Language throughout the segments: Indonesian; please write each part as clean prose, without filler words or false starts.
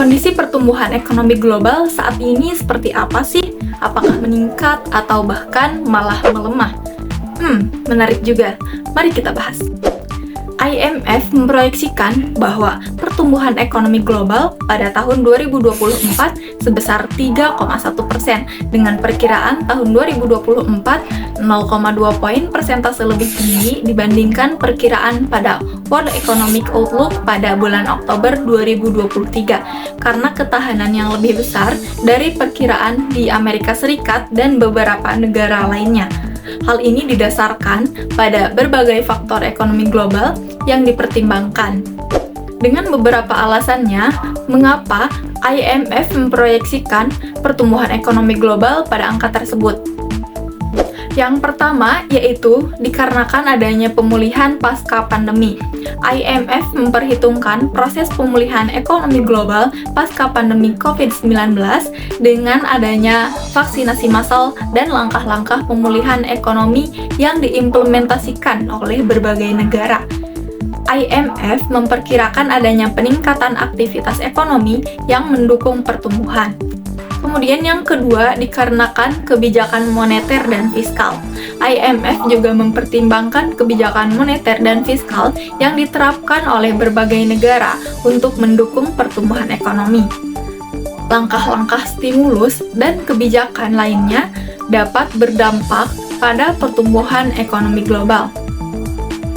Kondisi pertumbuhan ekonomi global saat ini seperti apa sih? Apakah meningkat atau bahkan malah melemah? Menarik juga. Mari kita bahas. IMF memproyeksikan bahwa pertumbuhan ekonomi global pada tahun 2024 sebesar 3,1% dengan perkiraan tahun 2024 0,2 poin persentase lebih tinggi dibandingkan perkiraan pada World Economic Outlook pada bulan Oktober 2023 karena ketahanan yang lebih besar dari perkiraan di Amerika Serikat dan beberapa negara lainnya. Hal ini didasarkan pada berbagai faktor ekonomi global yang dipertimbangkan. Dengan beberapa alasannya, mengapa IMF memproyeksikan pertumbuhan ekonomi global pada angka tersebut. Yang pertama yaitu dikarenakan adanya pemulihan pasca pandemi. IMF memperhitungkan proses pemulihan ekonomi global pasca pandemi COVID-19 dengan adanya vaksinasi massal dan langkah-langkah pemulihan ekonomi yang diimplementasikan oleh berbagai negara. IMF memperkirakan adanya peningkatan aktivitas ekonomi yang mendukung pertumbuhan. Kemudian yang kedua dikarenakan kebijakan moneter dan fiskal. IMF juga mempertimbangkan kebijakan moneter dan fiskal yang diterapkan oleh berbagai negara untuk mendukung pertumbuhan ekonomi. Langkah-langkah stimulus dan kebijakan lainnya dapat berdampak pada pertumbuhan ekonomi global.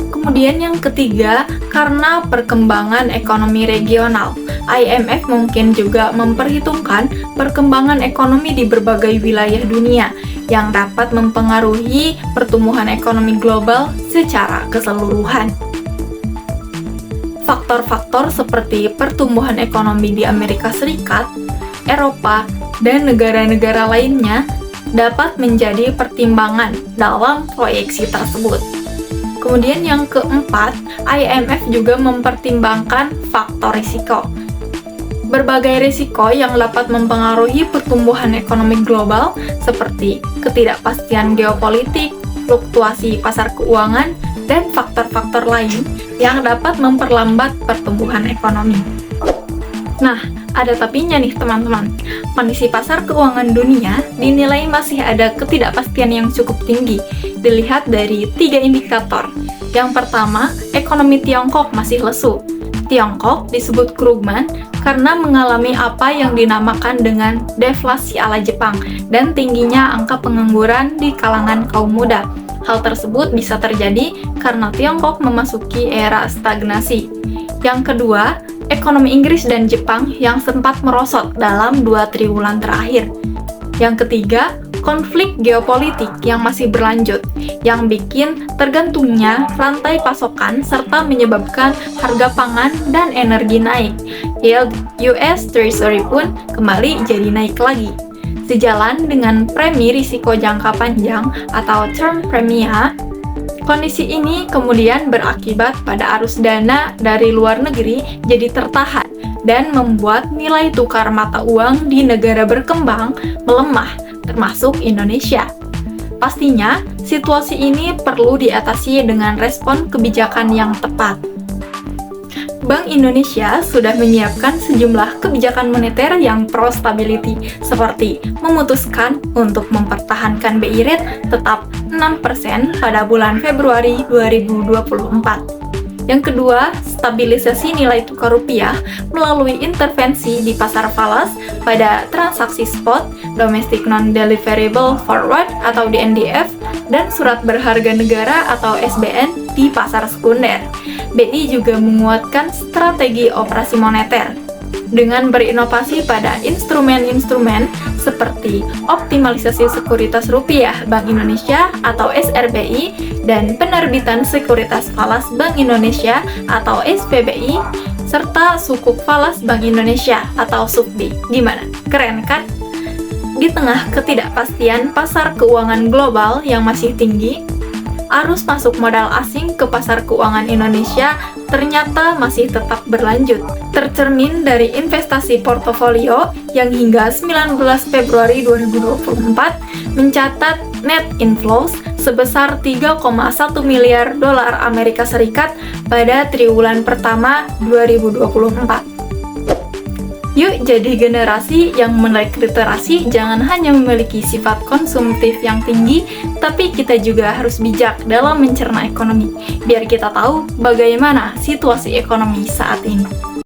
Kemudian yang ketiga, karena perkembangan ekonomi regional. IMF mungkin juga memperhitungkan perkembangan ekonomi di berbagai wilayah dunia yang dapat mempengaruhi pertumbuhan ekonomi global secara keseluruhan. Faktor-faktor seperti pertumbuhan ekonomi di Amerika Serikat, Eropa, dan negara-negara lainnya dapat menjadi pertimbangan dalam proyeksi tersebut. Kemudian yang keempat, IMF juga mempertimbangkan faktor risiko. Berbagai risiko yang dapat mempengaruhi pertumbuhan ekonomi global seperti ketidakpastian geopolitik, fluktuasi pasar keuangan, dan faktor-faktor lain yang dapat memperlambat pertumbuhan ekonomi. Nah, ada tapinya nih teman-teman. Kondisi pasar keuangan dunia dinilai masih ada ketidakpastian yang cukup tinggi, dilihat dari 3 indikator. Yang pertama, ekonomi Tiongkok masih lesu. Tiongkok disebut Krugman karena mengalami apa yang dinamakan dengan deflasi ala Jepang dan tingginya angka pengangguran di kalangan kaum muda. Hal tersebut bisa terjadi karena Tiongkok memasuki era stagnasi. Yang kedua, ekonomi Inggris dan Jepang yang sempat merosot dalam 2 triwulan terakhir. Yang ketiga, konflik geopolitik yang masih berlanjut, yang bikin tergantungnya rantai pasokan serta menyebabkan harga pangan dan energi naik. Yield US Treasury pun kembali jadi naik lagi. Sejalan dengan premi risiko jangka panjang atau term premia, kondisi ini kemudian berakibat pada arus dana dari luar negeri jadi tertahan dan membuat nilai tukar mata uang di negara berkembang melemah, termasuk Indonesia. Pastinya, situasi ini perlu diatasi dengan respon kebijakan yang tepat. Bank Indonesia sudah menyiapkan sejumlah kebijakan moneter yang pro-stability, seperti memutuskan untuk mempertahankan BI rate tetap 6% pada bulan Februari 2024. Yang kedua, stabilisasi nilai tukar rupiah melalui intervensi di pasar falas pada transaksi spot, domestic non-deliverable forward atau DNDF, dan surat berharga negara atau SBN di pasar sekunder. BI juga menguatkan strategi operasi moneter dengan berinovasi pada instrumen-instrumen seperti optimalisasi sekuritas rupiah Bank Indonesia atau SRBI dan penerbitan sekuritas falas Bank Indonesia atau SPBI serta sukuk falas Bank Indonesia atau SUKBI. Gimana? Keren kan? Di tengah ketidakpastian pasar keuangan global yang masih tinggi, arus masuk modal asing ke pasar keuangan Indonesia ternyata masih tetap berlanjut, tercermin dari investasi portofolio yang hingga 19 Februari 2024 mencatat net inflows sebesar 3,1 miliar dolar Amerika Serikat pada triwulan pertama 2024. Yuk jadi generasi yang melek literasi, jangan hanya memiliki sifat konsumtif yang tinggi, tapi kita juga harus bijak dalam mencerna ekonomi, biar kita tahu bagaimana situasi ekonomi saat ini.